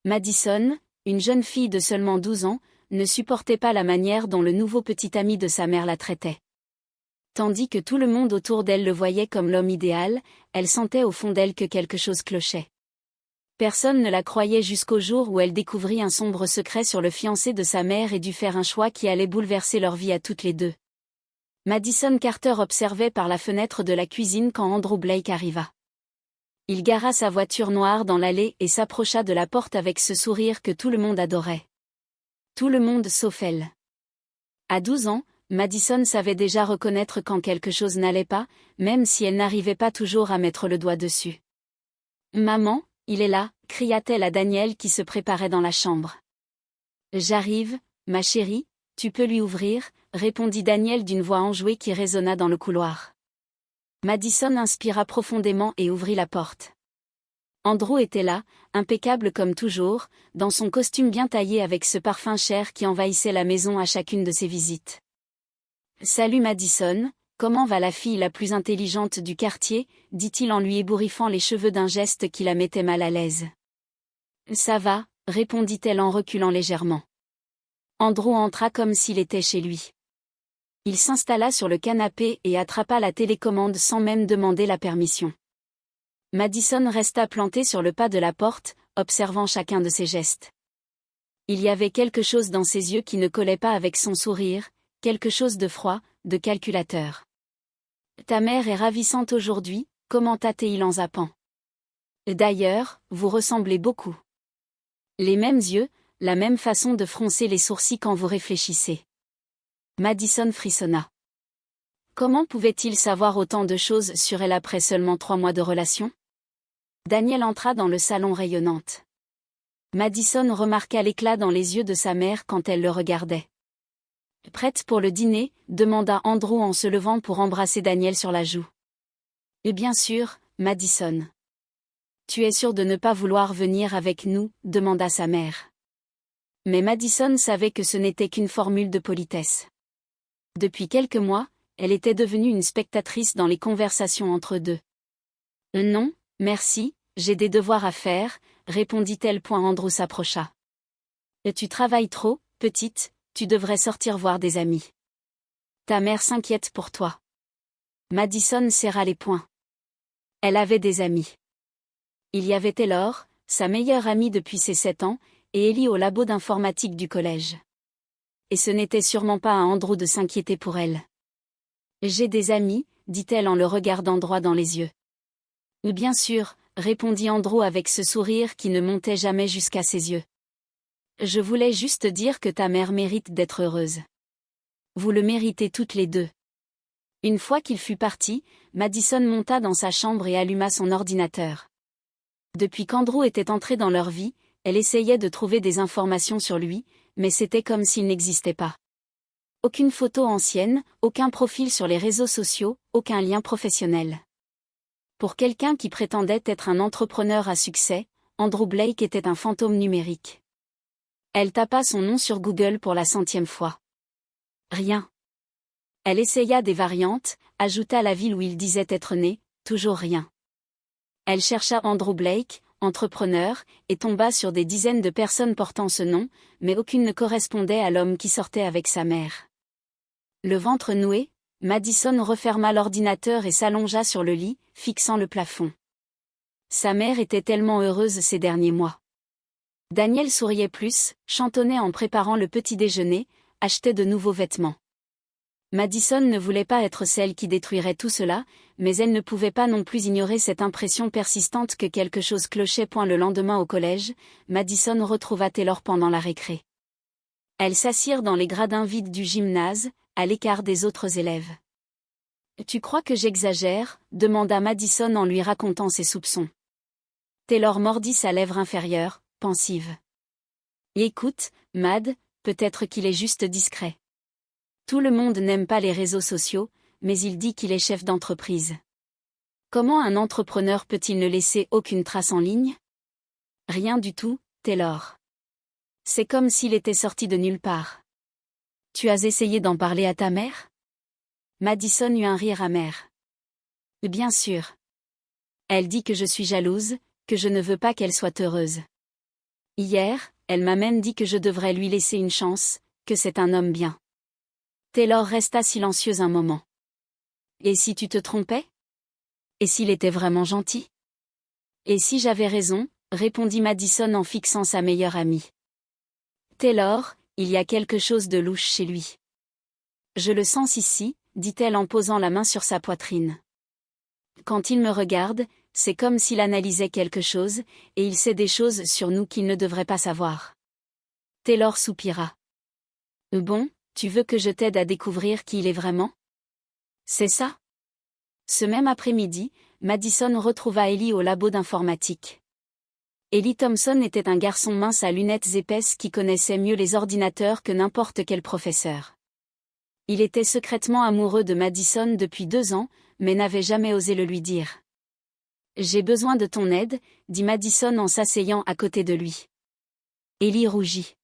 Madison, une jeune fille de seulement 12 ans, ne supportait pas la manière dont le nouveau petit ami de sa mère la traitait. Tandis que tout le monde autour d'elle le voyait comme l'homme idéal, elle sentait au fond d'elle que quelque chose clochait. Personne ne la croyait jusqu'au jour où elle découvrit un sombre secret sur le fiancé de sa mère et dut faire un choix qui allait bouleverser leur vie à toutes les deux. Madison Carter observait par la fenêtre de la cuisine quand Andrew Blake arriva. Il gara sa voiture noire dans l'allée et s'approcha de la porte avec ce sourire que tout le monde adorait. Tout le monde sauf elle. À 12 ans, Madison savait déjà reconnaître quand quelque chose n'allait pas, même si elle n'arrivait pas toujours à mettre le doigt dessus. « Maman, il est là !» cria-t-elle à Daniel qui se préparait dans la chambre. « J'arrive, ma chérie, tu peux lui ouvrir ?» répondit Daniel d'une voix enjouée qui résonna dans le couloir. Madison inspira profondément et ouvrit la porte. Andrew était là, impeccable comme toujours, dans son costume bien taillé avec ce parfum cher qui envahissait la maison à chacune de ses visites. « Salut Madison, comment va la fille la plus intelligente du quartier ?» dit-il en lui ébouriffant les cheveux d'un geste qui la mettait mal à l'aise. « Ça va », répondit-elle en reculant légèrement. Andrew entra comme s'il était chez lui. Il s'installa sur le canapé et attrapa la télécommande sans même demander la permission. Madison resta plantée sur le pas de la porte, observant chacun de ses gestes. Il y avait quelque chose dans ses yeux qui ne collait pas avec son sourire, quelque chose de froid, de calculateur. « Ta mère est ravissante aujourd'hui », commenta-t-il en zappant. « D'ailleurs, vous ressemblez beaucoup. Les mêmes yeux, la même façon de froncer les sourcils quand vous réfléchissez. » Madison frissonna. Comment pouvait-il savoir autant de choses sur elle après seulement 3 mois de relation? Daniel entra dans le salon rayonnante. Madison remarqua l'éclat dans les yeux de sa mère quand elle le regardait. « Prête pour le dîner ?» demanda Andrew en se levant pour embrasser Daniel sur la joue. « Et bien sûr, Madison. »« Tu es sûre de ne pas vouloir venir avec nous ?» demanda sa mère. Mais Madison savait que ce n'était qu'une formule de politesse. Depuis quelques mois, elle était devenue une spectatrice dans les conversations entre deux. « Non, merci, j'ai des devoirs à faire », répondit-elle. Andrew s'approcha. « Tu travailles trop, petite, tu devrais sortir voir des amis. Ta mère s'inquiète pour toi. » Madison serra les poings. Elle avait des amis. Il y avait Taylor, sa meilleure amie depuis ses 7 ans, et Ellie au labo d'informatique du collège. Et ce n'était sûrement pas à Andrew de s'inquiéter pour elle. « J'ai des amis », dit-elle en le regardant droit dans les yeux. « Bien sûr », répondit Andrew avec ce sourire qui ne montait jamais jusqu'à ses yeux. « Je voulais juste dire que ta mère mérite d'être heureuse. Vous le méritez toutes les deux. » Une fois qu'il fut parti, Madison monta dans sa chambre et alluma son ordinateur. Depuis qu'Andrew était entré dans leur vie, elle essayait de trouver des informations sur lui, mais c'était comme s'il n'existait pas. Aucune photo ancienne, aucun profil sur les réseaux sociaux, aucun lien professionnel. Pour quelqu'un qui prétendait être un entrepreneur à succès, Andrew Blake était un fantôme numérique. Elle tapa son nom sur Google pour la 100e fois. Rien. Elle essaya des variantes, ajouta la ville où il disait être né, toujours rien. Elle chercha Andrew Blake, entrepreneur, et tomba sur des dizaines de personnes portant ce nom, mais aucune ne correspondait à l'homme qui sortait avec sa mère. Le ventre noué, Madison referma l'ordinateur et s'allongea sur le lit, fixant le plafond. Sa mère était tellement heureuse ces derniers mois. Daniel souriait plus, chantonnait en préparant le petit déjeuner, achetait de nouveaux vêtements. Madison ne voulait pas être celle qui détruirait tout cela, mais elle ne pouvait pas non plus ignorer cette impression persistante que quelque chose clochait. Le lendemain au collège, Madison retrouva Taylor pendant la récré. Elles s'assirent dans les gradins vides du gymnase, à l'écart des autres élèves. « Tu crois que j'exagère ?» demanda Madison en lui racontant ses soupçons. Taylor mordit sa lèvre inférieure, pensive. « Écoute, Mad, peut-être qu'il est juste discret. Tout le monde n'aime pas les réseaux sociaux, mais il dit qu'il est chef d'entreprise. Comment un entrepreneur peut-il ne laisser aucune trace en ligne? Rien du tout, Taylor. C'est comme s'il était sorti de nulle part. Tu as essayé d'en parler à ta mère? Madison eut un rire amer. Bien sûr. Elle dit que je suis jalouse, que je ne veux pas qu'elle soit heureuse. Hier, elle m'a même dit que je devrais lui laisser une chance, que c'est un homme bien. Taylor resta silencieuse un moment. Et si tu te trompais? Et s'il était vraiment gentil? Et si j'avais raison, répondit Madison en fixant sa meilleure amie. Taylor, il y a quelque chose de louche chez lui. Je le sens ici, dit-elle en posant la main sur sa poitrine. Quand il me regarde, c'est comme s'il analysait quelque chose, et il sait des choses sur nous qu'il ne devrait pas savoir. Taylor soupira. Bon, tu veux que je t'aide à découvrir qui il est vraiment? C'est ça? Ce même après-midi, Madison retrouva Ellie au labo d'informatique. Ellie Thompson était un garçon mince à lunettes épaisses qui connaissait mieux les ordinateurs que n'importe quel professeur. Il était secrètement amoureux de Madison depuis 2 ans, mais n'avait jamais osé le lui dire. « J'ai besoin de ton aide », dit Madison en s'asseyant à côté de lui. Ellie rougit.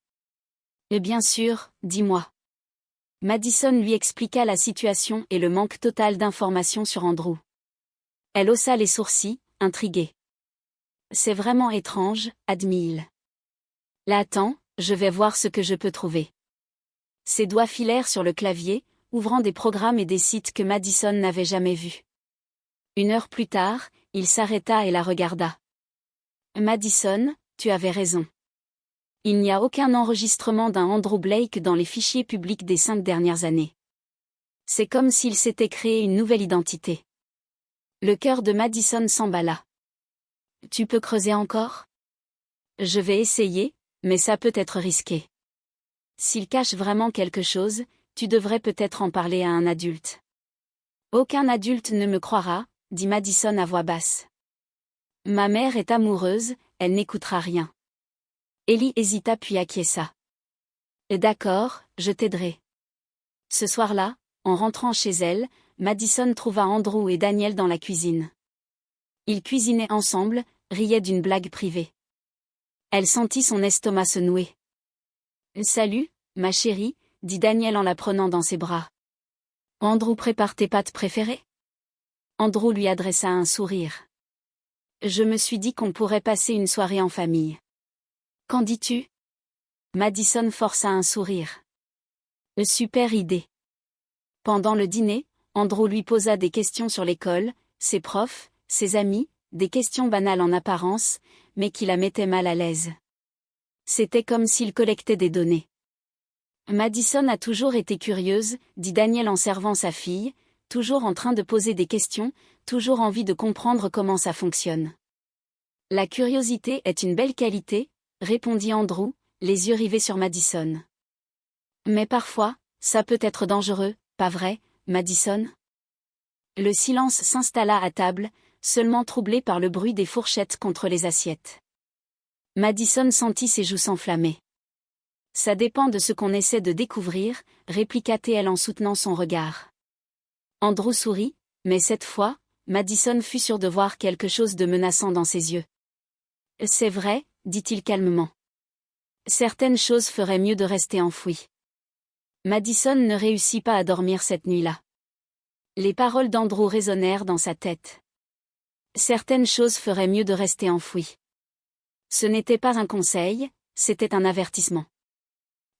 « Bien sûr, dis-moi. » Madison lui expliqua la situation et le manque total d'informations sur Andrew. Elle haussa les sourcils, intriguée. « C'est vraiment étrange, admit-il. Là, attends, je vais voir ce que je peux trouver. » Ses doigts filèrent sur le clavier, ouvrant des programmes et des sites que Madison n'avait jamais vus. 1 heure plus tard, il s'arrêta et la regarda. « Madison, tu avais raison. Il n'y a aucun enregistrement d'un Andrew Blake dans les fichiers publics des 5 dernières années. C'est comme s'il s'était créé une nouvelle identité. » Le cœur de Madison s'emballa. « Tu peux creuser encore? » « Je vais essayer, mais ça peut être risqué. S'il cache vraiment quelque chose, tu devrais peut-être en parler à un adulte. » « Aucun adulte ne me croira, » dit Madison à voix basse. « Ma mère est amoureuse, elle n'écoutera rien. » Ellie hésita puis acquiesça. « D'accord, je t'aiderai. » Ce soir-là, en rentrant chez elle, Madison trouva Andrew et Daniel dans la cuisine. Ils cuisinaient ensemble, riaient d'une blague privée. Elle sentit son estomac se nouer. « Salut, ma chérie, » dit Daniel en la prenant dans ses bras. « Andrew prépare tes pâtes préférées ?» Andrew lui adressa un sourire. « Je me suis dit qu'on pourrait passer une soirée en famille. Qu'en dis-tu » Madison força un sourire. « Super idée. » Pendant le dîner, Andrew lui posa des questions sur l'école, ses profs, ses amis, des questions banales en apparence, mais qui la mettaient mal à l'aise. C'était comme s'il collectait des données. « Madison a toujours été curieuse, » dit Daniel en servant sa fille, toujours en train de poser des questions, toujours envie de comprendre comment ça fonctionne. « La curiosité est une belle qualité, » répondit Andrew, les yeux rivés sur Madison. « Mais parfois, ça peut être dangereux, pas vrai, Madison ?» Le silence s'installa à table, seulement troublé par le bruit des fourchettes contre les assiettes. Madison sentit ses joues s'enflammer. « Ça dépend de ce qu'on essaie de découvrir, » répliqua-t-elle en soutenant son regard. Andrew sourit, mais cette fois, Madison fut sûre de voir quelque chose de menaçant dans ses yeux. « C'est vrai, » dit-il calmement. « Certaines choses feraient mieux de rester enfouies. » Madison ne réussit pas à dormir cette nuit-là. Les paroles d'Andrew résonnèrent dans sa tête. Certaines choses feraient mieux de rester enfouies. Ce n'était pas un conseil, c'était un avertissement.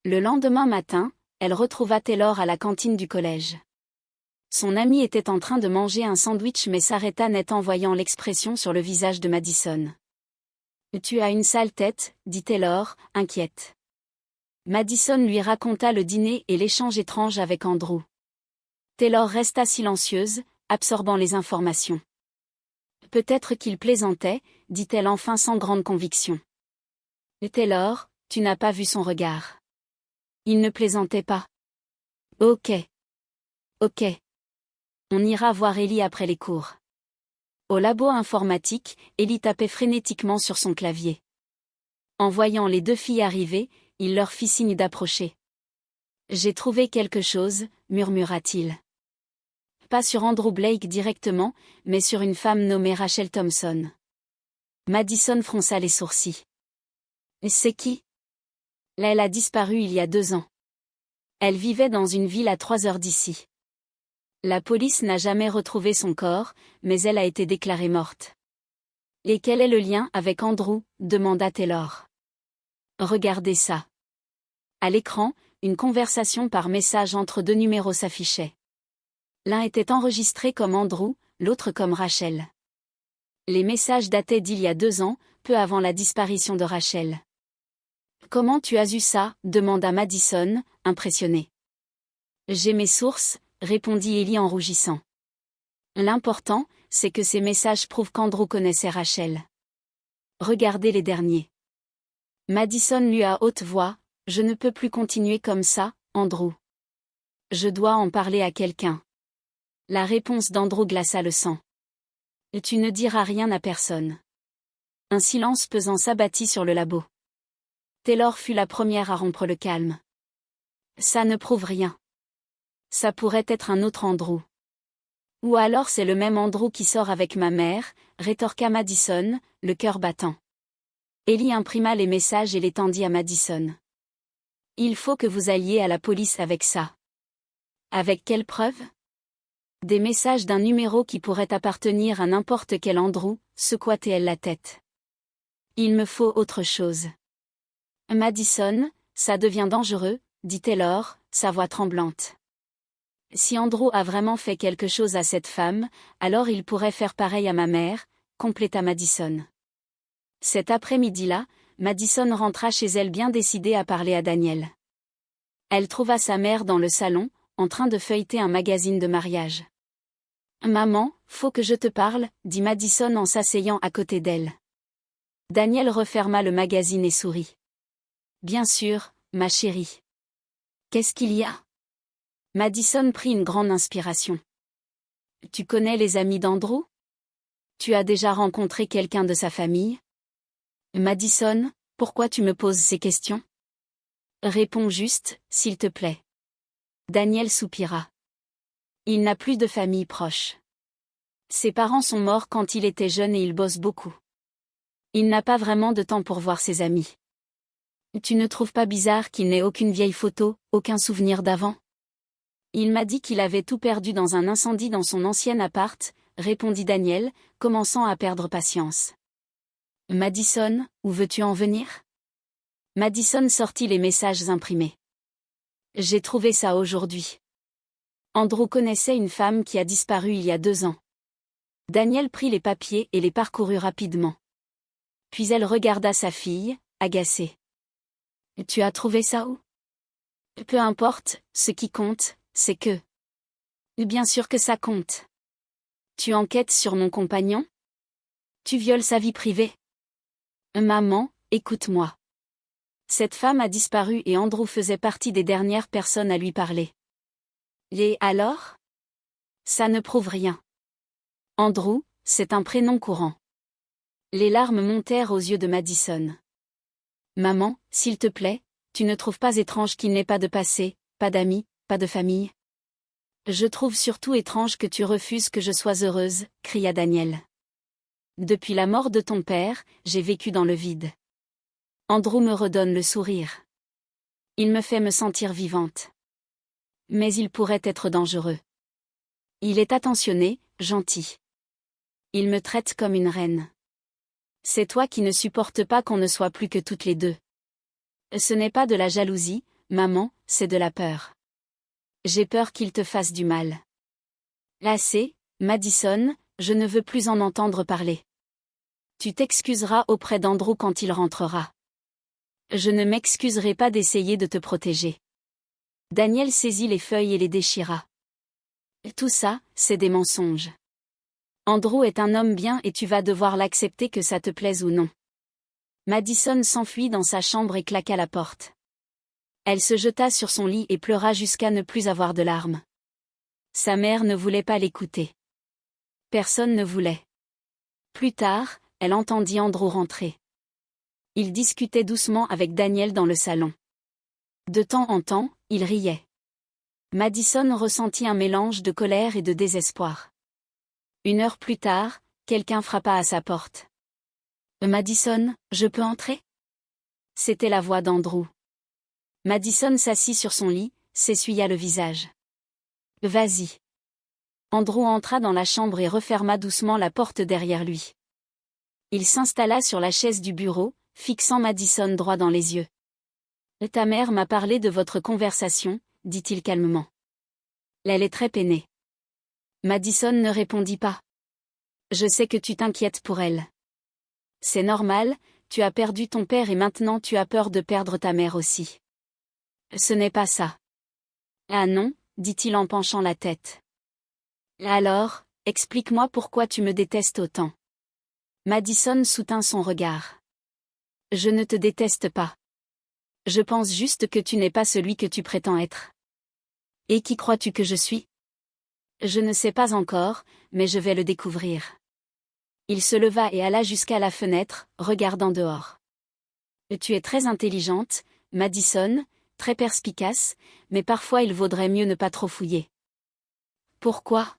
Le lendemain matin, elle retrouva Taylor à la cantine du collège. Son ami était en train de manger un sandwich mais s'arrêta net en voyant l'expression sur le visage de Madison. « Tu as une sale tête, » dit Taylor, inquiète. Madison lui raconta le dîner et l'échange étrange avec Andrew. Taylor resta silencieuse, absorbant les informations. « Peut-être qu'il plaisantait, » dit-elle enfin sans grande conviction. « Taylor, tu n'as pas vu son regard. Il ne plaisantait pas. »« Ok. Ok. On ira voir Ellie après les cours. » Au labo informatique, Ellie tapait frénétiquement sur son clavier. En voyant les 2 filles arriver, il leur fit signe d'approcher. « J'ai trouvé quelque chose » murmura-t-il. Pas sur Andrew Blake directement, mais sur une femme nommée Rachel Thompson. Madison fronça les sourcils. « C'est qui ?» Elle a disparu il y a 2 ans. Elle vivait dans une ville à 3 heures d'ici. La police n'a jamais retrouvé son corps, mais elle a été déclarée morte. « Et quel est le lien avec Andrew ?» demanda Taylor. Regardez ça. À l'écran, une conversation par message entre deux numéros s'affichait. L'un était enregistré comme Andrew, l'autre comme Rachel. Les messages dataient d'il y a 2 ans, peu avant la disparition de Rachel. « Comment tu as eu ça ?» demanda Madison, impressionné. « J'ai mes sources », répondit Ellie en rougissant. L'important, c'est que ces messages prouvent qu'Andrew connaissait Rachel. Regardez les derniers. Madison lut à haute voix, « Je ne peux plus continuer comme ça, Andrew. Je dois en parler à quelqu'un. » La réponse d'Andrew glaça le sang. « Et tu ne diras rien à personne. » Un silence pesant s'abattit sur le labo. Taylor fut la première à rompre le calme. « Ça ne prouve rien. Ça pourrait être un autre Andrew. » « Ou alors c'est le même Andrew qui sort avec ma mère », rétorqua Madison, le cœur battant. Ellie imprima les messages et les tendit à Madison. « Il faut que vous alliez à la police avec ça. » « Avec quelle preuve ? » « Des messages d'un numéro qui pourrait appartenir à n'importe quel Andrew, secoua-t-elle la tête. « Il me faut autre chose. » « Madison, ça devient dangereux, » dit Taylor, sa voix tremblante. « Si Andrew a vraiment fait quelque chose à cette femme, alors il pourrait faire pareil à ma mère, » compléta Madison. Cet après-midi-là, Madison rentra chez elle bien décidée à parler à Daniel. Elle trouva sa mère dans le salon, en train de feuilleter un magazine de mariage. « Maman, faut que je te parle » dit Madison en s'asseyant à côté d'elle. Daniel referma le magazine et sourit. « Bien sûr, ma chérie. »« Qu'est-ce qu'il y a ?» Madison prit une grande inspiration. « Tu connais les amis d'Andrew ? Tu as déjà rencontré quelqu'un de sa famille ? » « Madison, pourquoi tu me poses ces questions ? » « Réponds juste, s'il te plaît. » Daniel soupira. Il n'a plus de famille proche. Ses parents sont morts quand il était jeune et il bosse beaucoup. Il n'a pas vraiment de temps pour voir ses amis. Tu ne trouves pas bizarre qu'il n'ait aucune vieille photo, aucun souvenir d'avant ? Il m'a dit qu'il avait tout perdu dans un incendie dans son ancien appart, répondit Daniel, commençant à perdre patience. Madison, où veux-tu en venir ? Madison sortit les messages imprimés. J'ai trouvé ça aujourd'hui. Andrew connaissait une femme qui a disparu il y a 2 ans. Daniel prit les papiers et les parcourut rapidement. Puis elle regarda sa fille, agacée. Tu as trouvé ça où ? Peu importe, ce qui compte, c'est que... Bien sûr que ça compte. Tu enquêtes sur mon compagnon ? Tu violes sa vie privée ? Maman, écoute-moi. Cette femme a disparu et Andrew faisait partie des dernières personnes à lui parler. Et alors ? Ça ne prouve rien. Andrew, c'est un prénom courant. Les larmes montèrent aux yeux de Madison. Maman, s'il te plaît, tu ne trouves pas étrange qu'il n'ait pas de passé, pas d'amis, pas de famille ? Je trouve surtout étrange que tu refuses que je sois heureuse, cria Daniel. Depuis la mort de ton père, j'ai vécu dans le vide. Andrew me redonne le sourire. Il me fait me sentir vivante. Mais il pourrait être dangereux. Il est attentionné, gentil. Il me traite comme une reine. C'est toi qui ne supportes pas qu'on ne soit plus que toutes les deux. Ce n'est pas de la jalousie, maman, c'est de la peur. J'ai peur qu'il te fasse du mal. Assez, Madison, je ne veux plus en entendre parler. Tu t'excuseras auprès d'Andrew quand il rentrera. Je ne m'excuserai pas d'essayer de te protéger. Daniel saisit les feuilles et les déchira. Tout ça, c'est des mensonges. Andrew est un homme bien et tu vas devoir l'accepter que ça te plaise ou non. Madison s'enfuit dans sa chambre et claqua la porte. Elle se jeta sur son lit et pleura jusqu'à ne plus avoir de larmes. Sa mère ne voulait pas l'écouter. Personne ne voulait. Plus tard, elle entendit Andrew rentrer. Il discutait doucement avec Daniel dans le salon. De temps en temps, il riait. Madison ressentit un mélange de colère et de désespoir. 1 heure plus tard, quelqu'un frappa à sa porte. « Madison, je peux entrer ?» C'était la voix d'Andrew. Madison s'assit sur son lit, s'essuya le visage. « Vas-y. » Andrew entra dans la chambre et referma doucement la porte derrière lui. Il s'installa sur la chaise du bureau, fixant Madison droit dans les yeux. Ta mère m'a parlé de votre conversation, dit-il calmement. Elle est très peinée. Madison ne répondit pas. Je sais que tu t'inquiètes pour elle. C'est normal, tu as perdu ton père et maintenant tu as peur de perdre ta mère aussi. Ce n'est pas ça. Ah non, dit-il en penchant la tête. Alors, explique-moi pourquoi tu me détestes autant. Madison soutint son regard. Je ne te déteste pas. Je pense juste que tu n'es pas celui que tu prétends être. Et qui crois-tu que je suis? Je ne sais pas encore, mais je vais le découvrir. Il se leva et alla jusqu'à la fenêtre, regardant dehors. Tu es très intelligente, Madison, très perspicace, mais parfois il vaudrait mieux ne pas trop fouiller. Pourquoi?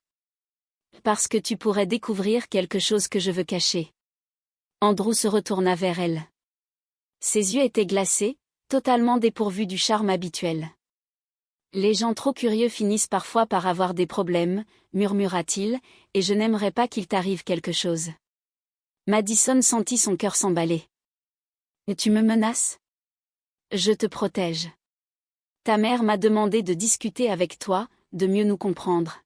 Parce que tu pourrais découvrir quelque chose que je veux cacher. Andrew se retourna vers elle. Ses yeux étaient glacés, totalement dépourvus du charme habituel. Les gens trop curieux finissent parfois par avoir des problèmes, murmura-t-il, et je n'aimerais pas qu'il t'arrive quelque chose. Madison sentit son cœur s'emballer. Et tu me menaces? Je te protège. Ta mère m'a demandé de discuter avec toi, de mieux nous comprendre.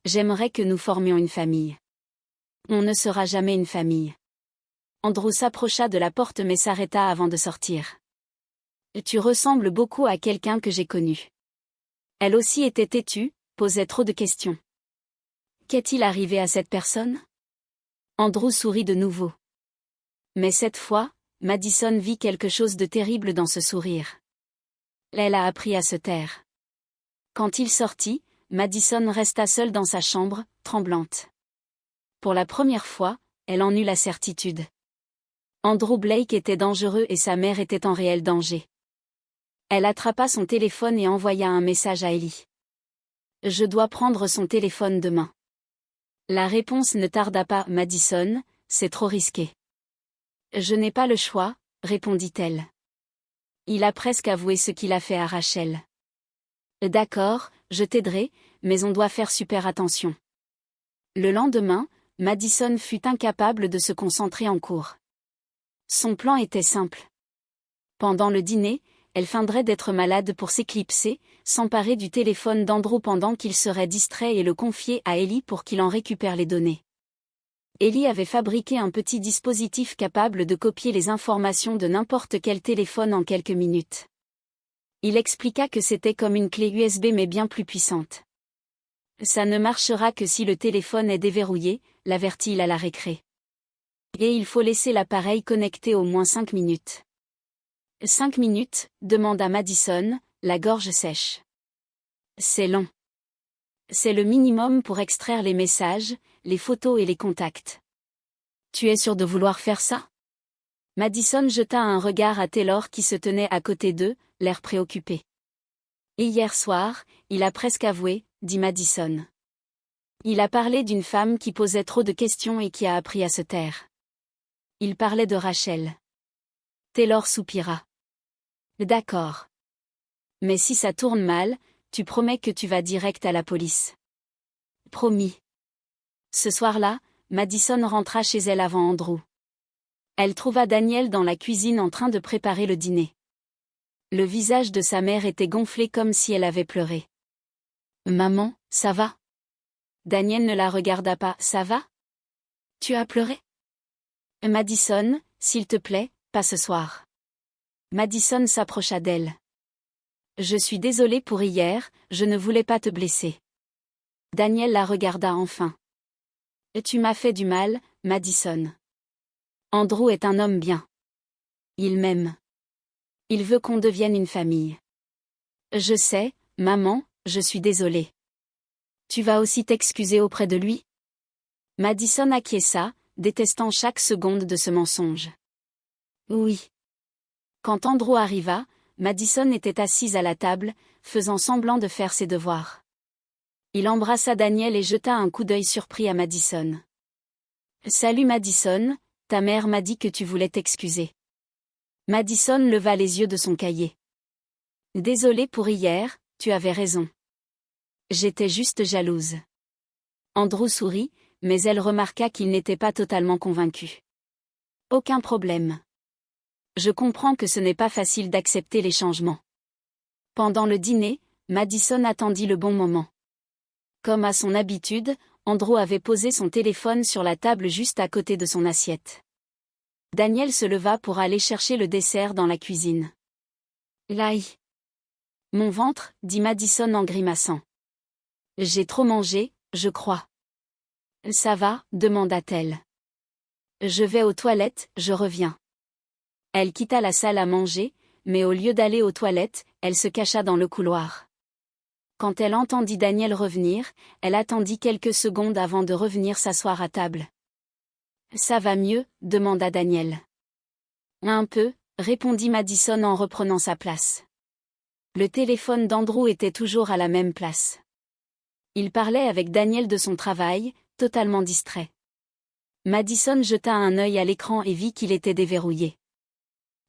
J'aimerais que nous formions une famille. On ne sera jamais une famille. Andrew s'approcha de la porte mais s'arrêta avant de sortir. Tu ressembles beaucoup à quelqu'un que j'ai connu. Elle aussi était têtue, posait trop de questions. Qu'est-il arrivé à cette personne? Andrew sourit de nouveau. Mais cette fois, Madison vit quelque chose de terrible dans ce sourire. Elle a appris à se taire. Quand il sortit, Madison resta seule dans sa chambre, tremblante. Pour la première fois, elle en eut la certitude. Andrew Blake était dangereux et sa mère était en réel danger. Elle attrapa son téléphone et envoya un message à Ellie. Je dois prendre son téléphone demain. La réponse ne tarda pas. Madison, c'est trop risqué. Je n'ai pas le choix, répondit-elle. Il a presque avoué ce qu'il a fait à Rachel. D'accord, je t'aiderai, mais on doit faire super attention. Le lendemain, Madison fut incapable de se concentrer en cours. Son plan était simple. Pendant le dîner, elle feindrait d'être malade pour s'éclipser, s'emparer du téléphone d'Andrew pendant qu'il serait distrait et le confier à Ellie pour qu'il en récupère les données. Ellie avait fabriqué un petit dispositif capable de copier les informations de n'importe quel téléphone en quelques minutes. Il expliqua que c'était comme une clé USB mais bien plus puissante. Ça ne marchera que si le téléphone est déverrouillé, l'avertit-il à la récré. Et il faut laisser l'appareil connecté au moins 5 minutes. 5 minutes, demanda Madison, la gorge sèche. C'est long. C'est le minimum pour extraire les messages, les photos et les contacts. Tu es sûr de vouloir faire ça? Madison jeta un regard à Taylor qui se tenait à côté d'eux, l'air préoccupé. Et hier soir, il a presque avoué, dit Madison. Il a parlé d'une femme qui posait trop de questions et qui a appris à se taire. Il parlait de Rachel. Taylor soupira. D'accord. Mais si ça tourne mal, tu promets que tu vas direct à la police. Promis. Ce soir-là, Madison rentra chez elle avant Andrew. Elle trouva Daniel dans la cuisine en train de préparer le dîner. Le visage de sa mère était gonflé comme si elle avait pleuré. Maman, ça va? Daniel ne la regarda pas. Ça va? Tu as pleuré? Madison, s'il te plaît, pas ce soir. Madison s'approcha d'elle. Je suis désolée pour hier, je ne voulais pas te blesser. Daniel la regarda enfin. Tu m'as fait du mal, Madison. Andrew est un homme bien. Il m'aime. Il veut qu'on devienne une famille. Je sais, maman, je suis désolée. Tu vas aussi t'excuser auprès de lui? Madison acquiesça, détestant chaque seconde de ce mensonge. Oui. Quand Andrew arriva, Madison était assise à la table, faisant semblant de faire ses devoirs. Il embrassa Daniel et jeta un coup d'œil surpris à Madison. Salut Madison, ta mère m'a dit que tu voulais t'excuser. Madison leva les yeux de son cahier. Désolée pour hier, tu avais raison. J'étais juste jalouse. Andrew sourit, mais elle remarqua qu'il n'était pas totalement convaincu. Aucun problème. Je comprends que ce n'est pas facile d'accepter les changements. Pendant le dîner, Madison attendit le bon moment. Comme à son habitude, Andrew avait posé son téléphone sur la table juste à côté de son assiette. Daniel se leva pour aller chercher le dessert dans la cuisine. L'aïe. Mon ventre, dit Madison en grimaçant. J'ai trop mangé, je crois. Ça va, demanda-t-elle. Je vais aux toilettes, je reviens. Elle quitta la salle à manger, mais au lieu d'aller aux toilettes, elle se cacha dans le couloir. Quand elle entendit Daniel revenir, elle attendit quelques secondes avant de revenir s'asseoir à table. Ça va mieux, demanda Daniel. Un peu, répondit Madison en reprenant sa place. Le téléphone d'Andrew était toujours à la même place. Il parlait avec Daniel de son travail, totalement distrait. Madison jeta un œil à l'écran et vit qu'il était déverrouillé.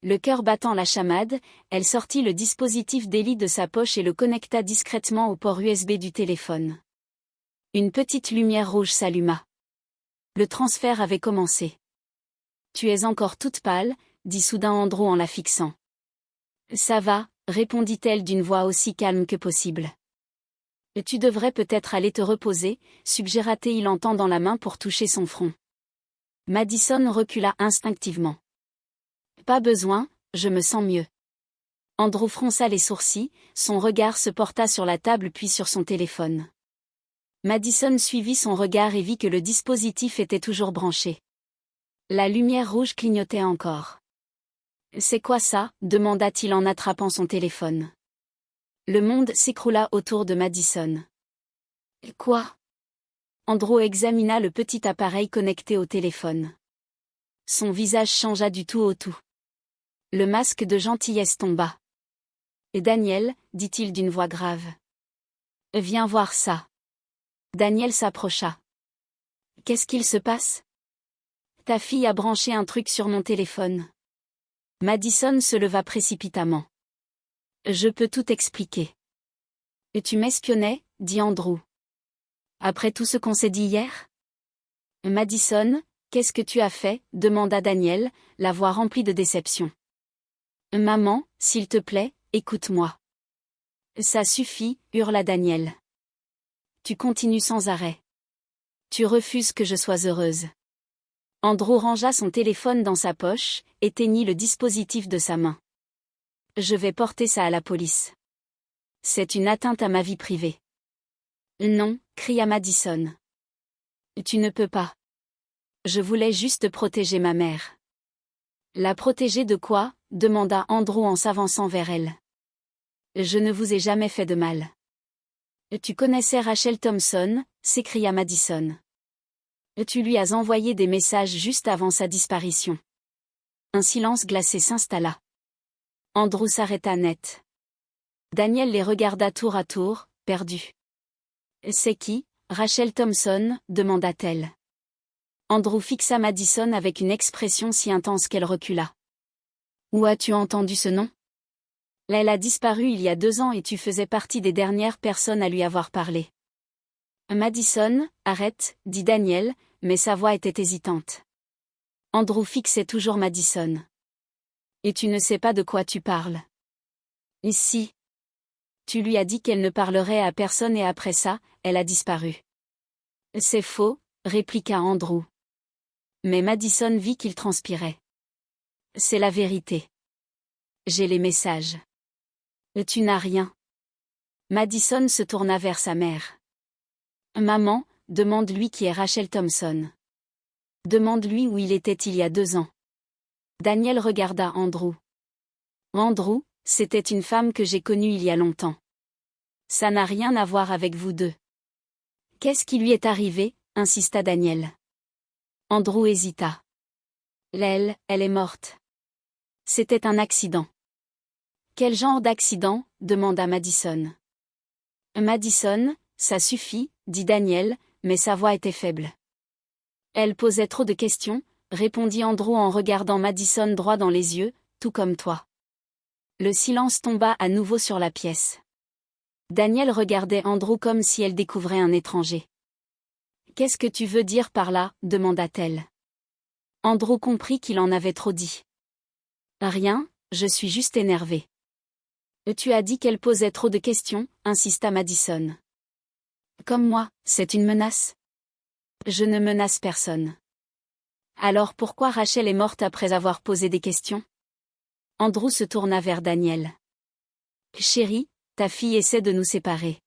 Le cœur battant la chamade, elle sortit le dispositif d'Ellie de sa poche et le connecta discrètement au port USB du téléphone. Une petite lumière rouge s'alluma. Le transfert avait commencé. Tu es encore toute pâle, dit soudain Andrew en la fixant. Ça va, répondit-elle d'une voix aussi calme que possible. Tu devrais peut-être aller te reposer, suggéra-t-il en tendant la main pour toucher son front. Madison recula instinctivement. Pas besoin, je me sens mieux. Andrew fronça les sourcils, son regard se porta sur la table puis sur son téléphone. Madison suivit son regard et vit que le dispositif était toujours branché. La lumière rouge clignotait encore. C'est quoi ça, demanda-t-il en attrapant son téléphone. Le monde s'écroula autour de Madison. Quoi? Andrew examina le petit appareil connecté au téléphone. Son visage changea du tout au tout. Le masque de gentillesse tomba. Et Daniel, dit-il d'une voix grave. Viens voir ça. Daniel s'approcha. Qu'est-ce qu'il se passe? Ta fille a branché un truc sur mon téléphone. Madison se leva précipitamment. Je peux tout expliquer. Et tu m'espionnais, dit Andrew. Après tout ce qu'on s'est dit hier? Madison, qu'est-ce que tu as fait? Demanda Daniel, la voix remplie de déception. Maman, s'il te plaît, écoute-moi. Ça suffit, hurla Daniel. Tu continues sans arrêt. Tu refuses que je sois heureuse. Andrew rangea son téléphone dans sa poche, éteignit le dispositif de sa main. Je vais porter ça à la police. C'est une atteinte à ma vie privée. Non, cria Madison. Tu ne peux pas. Je voulais juste protéger ma mère. La protéger de quoi? Demanda Andrew en s'avançant vers elle. Je ne vous ai jamais fait de mal. Tu connaissais Rachel Thompson, s'écria Madison. Tu lui as envoyé des messages juste avant sa disparition. Un silence glacé s'installa. Andrew s'arrêta net. Daniel les regarda tour à tour, perdu. C'est qui, Rachel Thompson? Demanda-t-elle. Andrew fixa Madison avec une expression si intense qu'elle recula. Où as-tu entendu ce nom? Elle a disparu il y a 2 ans et tu faisais partie des dernières personnes à lui avoir parlé. Madison, arrête, dit Daniel, mais sa voix était hésitante. Andrew fixait toujours Madison. Et tu ne sais pas de quoi tu parles. Ici. Tu lui as dit qu'elle ne parlerait à personne et après ça, elle a disparu. C'est faux, répliqua Andrew. Mais Madison vit qu'il transpirait. C'est la vérité. J'ai les messages. Tu n'as rien. Madison se tourna vers sa mère. Maman, demande-lui qui est Rachel Thompson. Demande-lui où il était il y a 2 ans. Daniel regarda Andrew. Andrew, c'était une femme que j'ai connue il y a longtemps. Ça n'a rien à voir avec vous deux. Qu'est-ce qui lui est arrivé? Insista Daniel. Andrew hésita. Elle est morte. C'était un accident. Quel genre d'accident? Demanda Madison. Madison, ça suffit, dit Daniel, mais sa voix était faible. Elle posait trop de questions, répondit Andrew en regardant Madison droit dans les yeux, tout comme toi. Le silence tomba à nouveau sur la pièce. Daniel regardait Andrew comme si elle découvrait un étranger. Qu'est-ce que tu veux dire par là? Demanda-t-elle. Andrew comprit qu'il en avait trop dit. Rien, je suis juste énervé. Tu as dit qu'elle posait trop de questions, insista Madison. Comme moi, c'est une menace? Je ne menace personne. Alors pourquoi Rachel est morte après avoir posé des questions? Andrew se tourna vers Daniel. Chérie, ta fille essaie de nous séparer.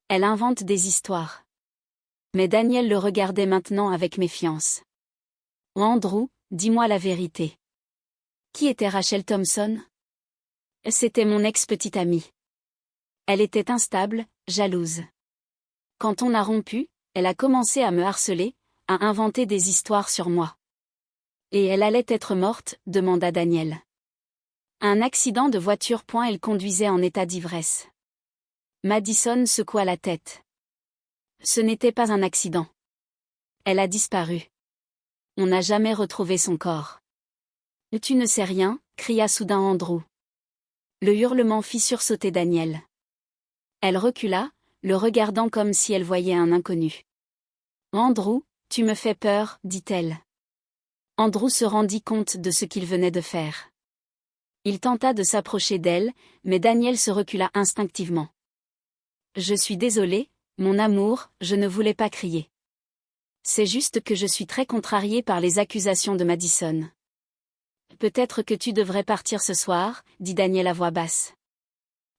Elle invente des histoires. Mais Daniel le regardait maintenant avec méfiance. Andrew, dis-moi la vérité. Qui était Rachel Thompson? C'était mon ex-petite amie. Elle était instable, jalouse. Quand on a rompu, elle a commencé à me harceler, à inventer des histoires sur moi. Et elle allait être morte, demanda Daniel. Un accident de voiture. Elle conduisait en état d'ivresse. Madison secoua la tête. Ce n'était pas un accident. Elle a disparu. On n'a jamais retrouvé son corps. Tu ne sais rien, cria soudain Andrew. Le hurlement fit sursauter Daniel. Elle recula, le regardant comme si elle voyait un inconnu. Andrew, tu me fais peur, dit-elle. Andrew se rendit compte de ce qu'il venait de faire. Il tenta de s'approcher d'elle, mais Daniel se recula instinctivement. Je suis désolé, mon amour, je ne voulais pas crier. C'est juste que je suis très contrariée par les accusations de Madison. Peut-être que tu devrais partir ce soir, dit Daniel à voix basse.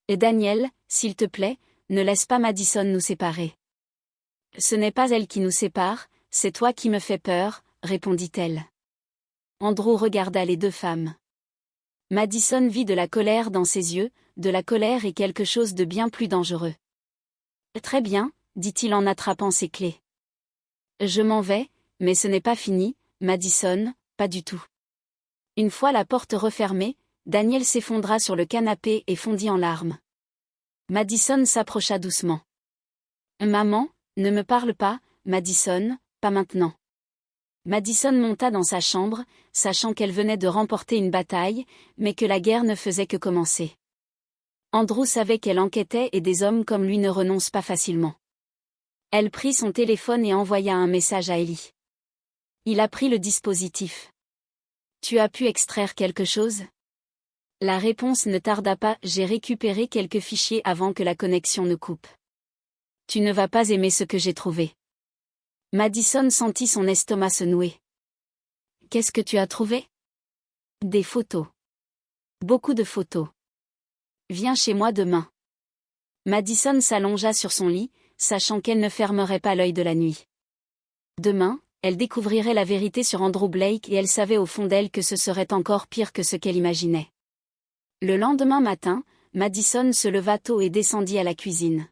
Et Daniel, s'il te plaît, ne laisse pas Madison nous séparer. Ce n'est pas elle qui nous sépare, c'est toi qui me fais peur, répondit-elle. Andrew regarda les deux femmes. Madison vit de la colère dans ses yeux, de la colère et quelque chose de bien plus dangereux. Très bien, dit-il en attrapant ses clés. Je m'en vais, mais ce n'est pas fini, Madison, pas du tout. Une fois la porte refermée, Daniel s'effondra sur le canapé et fondit en larmes. Madison s'approcha doucement. Maman, ne me parle pas, Madison, pas maintenant. Madison monta dans sa chambre, sachant qu'elle venait de remporter une bataille, mais que la guerre ne faisait que commencer. Andrew savait qu'elle enquêtait et des hommes comme lui ne renoncent pas facilement. Elle prit son téléphone et envoya un message à Ellie. Il apprit le dispositif. Tu as pu extraire quelque chose? La réponse ne tarda pas, j'ai récupéré quelques fichiers avant que la connexion ne coupe. Tu ne vas pas aimer ce que j'ai trouvé. Madison sentit son estomac se nouer. Qu'est-ce que tu as trouvé? Des photos. Beaucoup de photos. Viens chez moi demain. Madison s'allongea sur son lit, sachant qu'elle ne fermerait pas l'œil de la nuit. Demain, elle découvrirait la vérité sur Andrew Blake et elle savait au fond d'elle que ce serait encore pire que ce qu'elle imaginait. Le lendemain matin, Madison se leva tôt et descendit à la cuisine.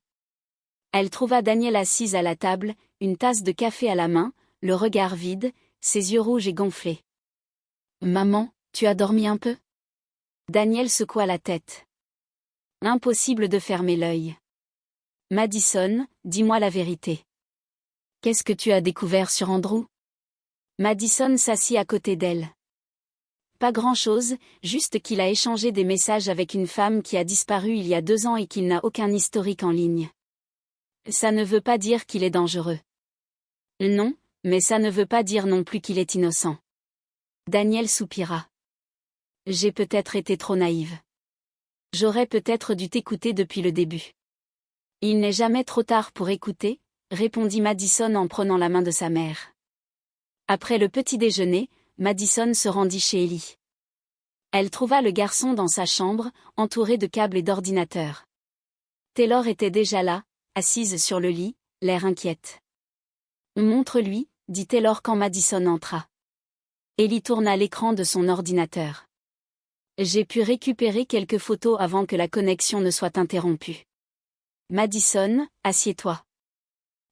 Elle trouva Daniel assise à la table, une tasse de café à la main, le regard vide, ses yeux rouges et gonflés. « Maman, tu as dormi un peu ?» Daniel secoua la tête. Impossible de fermer l'œil. « Madison, dis-moi la vérité. Qu'est-ce que tu as découvert sur Andrew ?» Madison s'assit à côté d'elle. Pas grand-chose, juste qu'il a échangé des messages avec une femme qui a disparu il y a 2 ans et qu'il n'a aucun historique en ligne. Ça ne veut pas dire qu'il est dangereux. Non, mais ça ne veut pas dire non plus qu'il est innocent. Daniel soupira. J'ai peut-être été trop naïve. J'aurais peut-être dû t'écouter depuis le début. Il n'est jamais trop tard pour écouter, répondit Madison en prenant la main de sa mère. Après le petit déjeuner, Madison se rendit chez Ellie. Elle trouva le garçon dans sa chambre, entouré de câbles et d'ordinateurs. Taylor était déjà là, assise sur le lit, l'air inquiète. « Montre-lui », dit Taylor quand Madison entra. Ellie tourna l'écran de son ordinateur. « J'ai pu récupérer quelques photos avant que la connexion ne soit interrompue. »« Madison, assieds-toi. »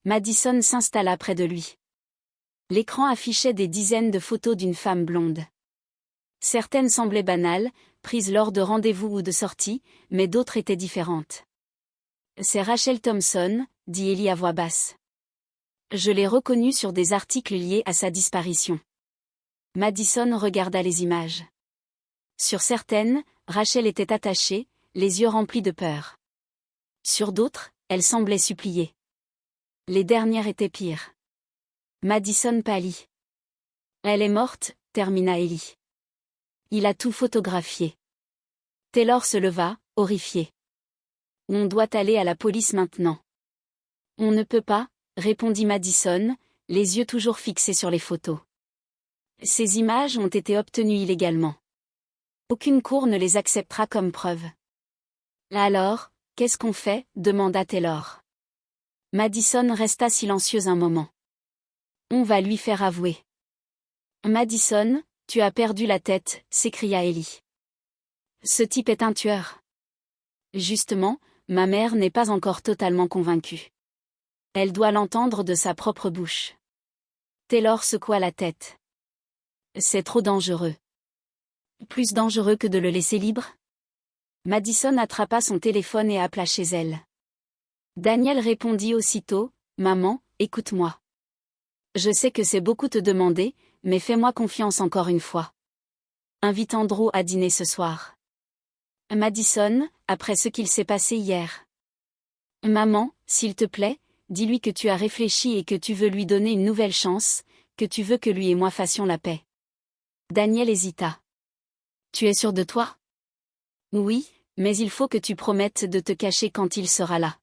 Madison s'installa près de lui. L'écran affichait des dizaines de photos d'une femme blonde. Certaines semblaient banales, prises lors de rendez-vous ou de sorties, mais d'autres étaient différentes. « C'est Rachel Thompson, » dit Ellie à voix basse. « Je l'ai reconnue sur des articles liés à sa disparition. » Madison regarda les images. Sur certaines, Rachel était attachée, les yeux remplis de peur. Sur d'autres, elle semblait supplier. Les dernières étaient pires. Madison pâlit. « Elle est morte, » termina Ellie. Il a tout photographié. Taylor se leva, horrifié. On doit aller à la police maintenant. On ne peut pas, répondit Madison, les yeux toujours fixés sur les photos. Ces images ont été obtenues illégalement. Aucune cour ne les acceptera comme preuve. Alors, qu'est-ce qu'on fait demanda Taylor. Madison resta silencieuse un moment. On va lui faire avouer. Madison, tu as perdu la tête, s'écria Ellie. Ce type est un tueur. Justement, ma mère n'est pas encore totalement convaincue. Elle doit l'entendre de sa propre bouche. Taylor secoua la tête. C'est trop dangereux. Plus dangereux que de le laisser libre? Madison attrapa son téléphone et appela chez elle. Daniel répondit aussitôt, « Maman, écoute-moi. Je sais que c'est beaucoup te demander, mais fais-moi confiance encore une fois. Invite Andrew à dîner ce soir. » Madison, après ce qu'il s'est passé hier. « Maman, s'il te plaît, dis-lui que tu as réfléchi et que tu veux lui donner une nouvelle chance, que tu veux que lui et moi fassions la paix. » Daniel hésita. « Tu es sûr de toi? » « Oui, mais il faut que tu promettes de te cacher quand il sera là.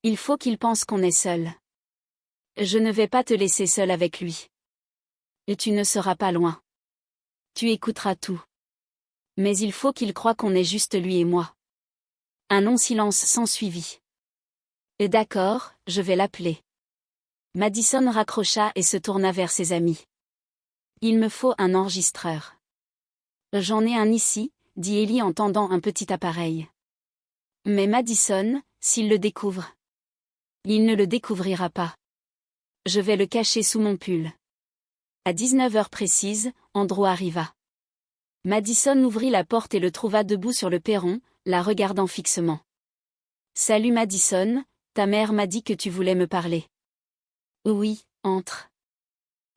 Il faut qu'il pense qu'on est seul. Je ne vais pas te laisser seul avec lui. Et tu ne seras pas loin. Tu écouteras tout. Mais il faut qu'il croie qu'on est juste lui et moi. » Un long silence s'ensuivit. « Et d'accord, je vais l'appeler. » Madison raccrocha et se tourna vers ses amis. « Il me faut un enregistreur. »« J'en ai un ici, » dit Ellie en tendant un petit appareil. « Mais Madison, s'il le découvre. » »« Il ne le découvrira pas. Je vais le cacher sous mon pull. » À 19h précises, Andrew arriva. Madison ouvrit la porte et le trouva debout sur le perron, la regardant fixement. « Salut Madison, ta mère m'a dit que tu voulais me parler. »« Oui, entre. »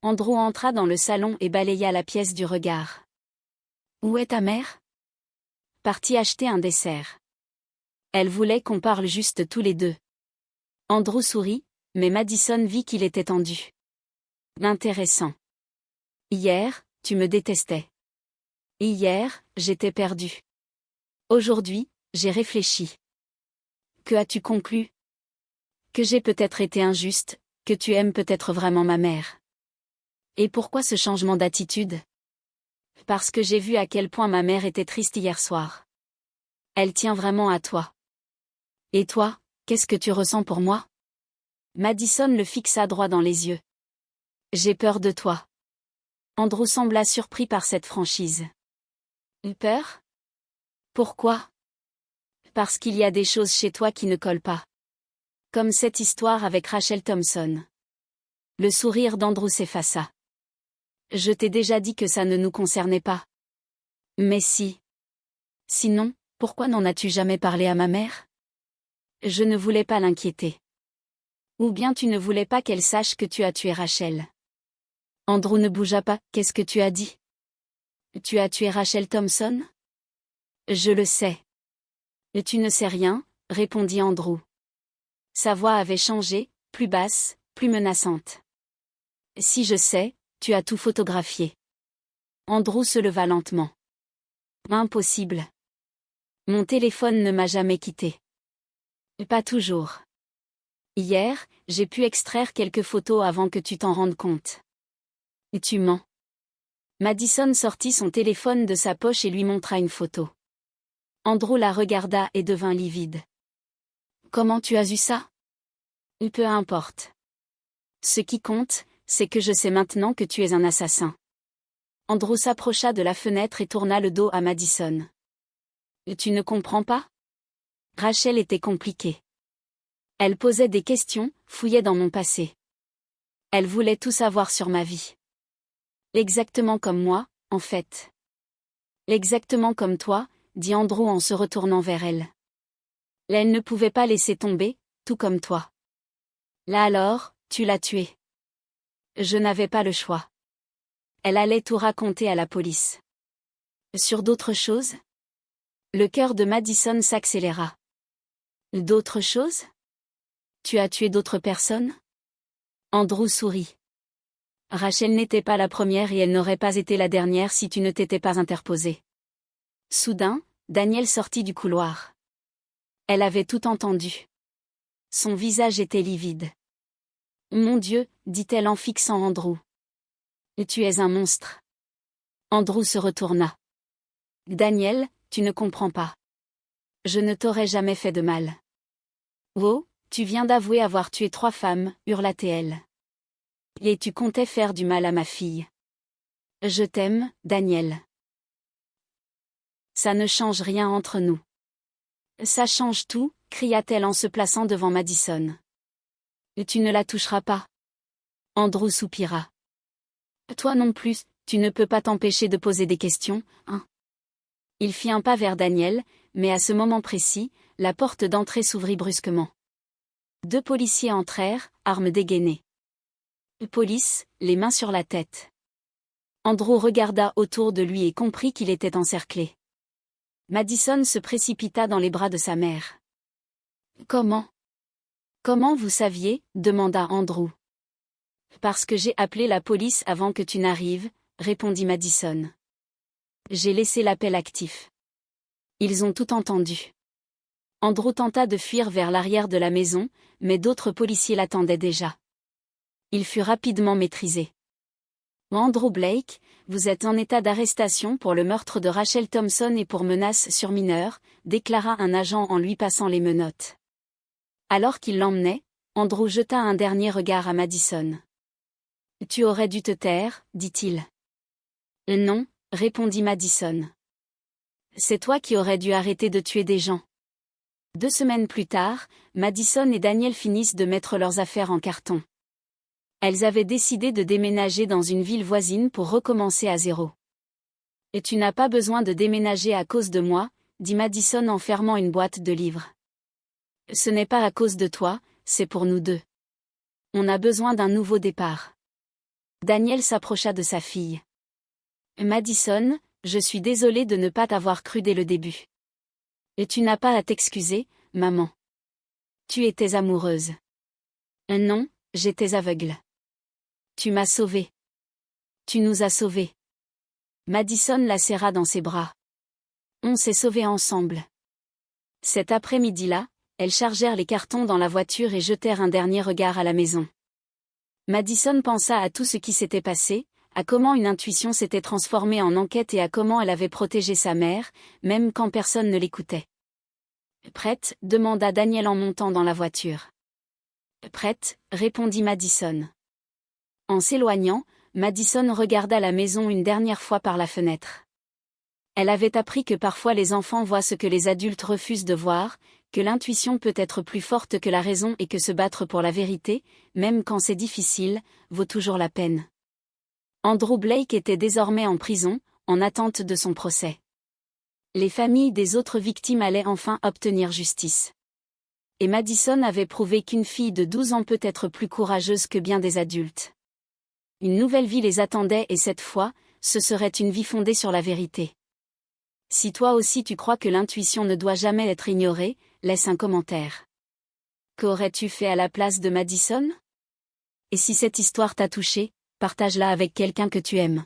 Andrew entra dans le salon et balaya la pièce du regard. « Où est ta mère ? » ?»« Partie acheter un dessert. Elle voulait qu'on parle juste tous les deux. » Andrew sourit, mais Madison vit qu'il était tendu. « Intéressant. Hier, tu me détestais. Hier, j'étais perdu. Aujourd'hui, j'ai réfléchi. Que as-tu conclu ? Que j'ai peut-être été injuste, que tu aimes peut-être vraiment ma mère. Et pourquoi ce changement d'attitude ? Parce que j'ai vu à quel point ma mère était triste hier soir. Elle tient vraiment à toi. Et toi, qu'est-ce que tu ressens pour moi ? Madison le fixa droit dans les yeux. J'ai peur de toi. Andrew sembla surpris par cette franchise. Peur ? Pourquoi ? Parce qu'il y a des choses chez toi qui ne collent pas. Comme cette histoire avec Rachel Thompson. Le sourire d'Andrew s'effaça. Je t'ai déjà dit que ça ne nous concernait pas. Mais si. Sinon, pourquoi n'en as-tu jamais parlé à ma mère ? Je ne voulais pas l'inquiéter. Ou bien tu ne voulais pas qu'elle sache que tu as tué Rachel. Andrew ne bougea pas. Qu'est-ce que tu as dit ? Tu as tué Rachel Thompson ? Je le sais. Et tu ne sais rien, répondit Andrew. Sa voix avait changé, plus basse, plus menaçante. Si je sais, tu as tout photographié. Andrew se leva lentement. Impossible. Mon téléphone ne m'a jamais quitté. Pas toujours. Hier, j'ai pu extraire quelques photos avant que tu t'en rendes compte. Et tu mens. Madison sortit son téléphone de sa poche et lui montra une photo. Andrew la regarda et devint livide. Comment tu as eu ça ? Peu importe. Ce qui compte, c'est que je sais maintenant que tu es un assassin. Andrew s'approcha de la fenêtre et tourna le dos à Madison. Tu ne comprends pas ? Rachel était compliquée. Elle posait des questions, fouillait dans mon passé. Elle voulait tout savoir sur ma vie. Exactement comme moi, en fait. Exactement comme toi, dit Andrew en se retournant vers elle. Elle ne pouvait pas laisser tomber, tout comme toi. Là alors, tu l'as tuée. Je n'avais pas le choix. Elle allait tout raconter à la police. Sur d'autres choses ? Le cœur de Madison s'accéléra. D'autres choses ? Tu as tué d'autres personnes ? Andrew sourit. Rachel n'était pas la première et elle n'aurait pas été la dernière si tu ne t'étais pas interposé. Soudain, Daniel sortit du couloir. Elle avait tout entendu. Son visage était livide. Mon Dieu, dit-elle en fixant Andrew. Tu es un monstre. Andrew se retourna. Daniel, tu ne comprends pas. Je ne t'aurais jamais fait de mal. Oh, tu viens d'avouer avoir tué 3 femmes, hurla-t-elle. Et tu comptais faire du mal à ma fille. Je t'aime, Daniel. Ça ne change rien entre nous. Ça change tout, cria-t-elle en se plaçant devant Madison. Tu ne la toucheras pas. Andrew soupira. Toi non plus, tu ne peux pas t'empêcher de poser des questions, hein. Il fit un pas vers Daniel, mais à ce moment précis, la porte d'entrée s'ouvrit brusquement. 2 policiers entrèrent, armes dégainées. Police, les mains sur la tête. Andrew regarda autour de lui et comprit qu'il était encerclé. Madison se précipita dans les bras de sa mère. Comment vous saviez demanda Andrew. Parce que j'ai appelé la police avant que tu n'arrives, répondit Madison. J'ai laissé l'appel actif. Ils ont tout entendu. Andrew tenta de fuir vers l'arrière de la maison, mais d'autres policiers l'attendaient déjà. Il fut rapidement maîtrisé. Andrew Blake, vous êtes en état d'arrestation pour le meurtre de Rachel Thompson et pour menace sur mineur, déclara un agent en lui passant les menottes. Alors qu'il l'emmenait, Andrew jeta un dernier regard à Madison. Tu aurais dû te taire, dit-il. Non, répondit Madison. C'est toi qui aurais dû arrêter de tuer des gens. 2 semaines plus tard, Madison et Daniel finissent de mettre leurs affaires en carton. Elles avaient décidé de déménager dans une ville voisine pour recommencer à zéro. Et tu n'as pas besoin de déménager à cause de moi, dit Madison en fermant une boîte de livres. Ce n'est pas à cause de toi, c'est pour nous deux. On a besoin d'un nouveau départ. Daniel s'approcha de sa fille. Madison, je suis désolé de ne pas t'avoir cru dès le début. Et tu n'as pas à t'excuser, maman. Tu étais amoureuse. Non, j'étais aveugle. Tu m'as sauvée. Tu nous as sauvés. Madison la serra dans ses bras. On s'est sauvés ensemble. Cet après-midi-là, elles chargèrent les cartons dans la voiture et jetèrent un dernier regard à la maison. Madison pensa à tout ce qui s'était passé, à comment une intuition s'était transformée en enquête et à comment elle avait protégé sa mère, même quand personne ne l'écoutait. Prête, demanda Daniel en montant dans la voiture. Prête, répondit Madison. En s'éloignant, Madison regarda la maison une dernière fois par la fenêtre. Elle avait appris que parfois les enfants voient ce que les adultes refusent de voir, que l'intuition peut être plus forte que la raison et que se battre pour la vérité, même quand c'est difficile, vaut toujours la peine. Andrew Blake était désormais en prison, en attente de son procès. Les familles des autres victimes allaient enfin obtenir justice. Et Madison avait prouvé qu'une fille de 12 ans peut être plus courageuse que bien des adultes. Une nouvelle vie les attendait et cette fois, ce serait une vie fondée sur la vérité. Si toi aussi tu crois que l'intuition ne doit jamais être ignorée, laisse un commentaire. Qu'aurais-tu fait à la place de Madison? Et si cette histoire t'a touché, partage-la avec quelqu'un que tu aimes.